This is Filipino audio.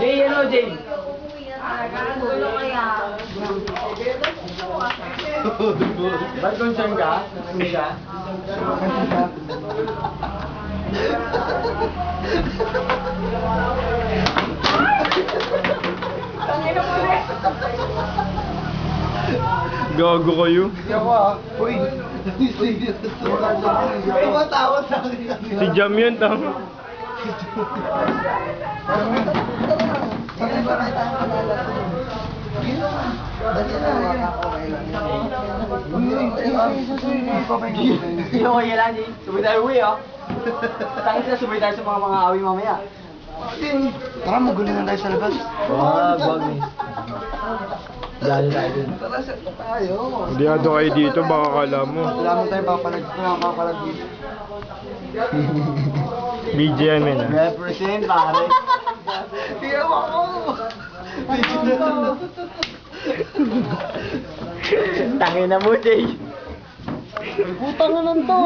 Jay, ano, Jay? Gulo kaya. Ba't concern ka? Hindi ka? Gago kayo. Hindi ako ah. Uy! Tumatawad sa akin. Si Jam yun, tama. Bakit ba kayo tayo kanala to? Dali Hindi ako kailan, Jay. Subay tayo uwi, oh. Takit na subay tayo sa mga awi mamaya. Tara, magulo na tayo sa labas. Wag eh. Dali tayo dun. Tara, set na tayo. Diyado kayo dito, baka kala mo. Wala mo tayong papalag dito. Media yan, men, ah. Represent, pare. Tingnan mo ako. Tangin na mo, Jay. Putang na lang to.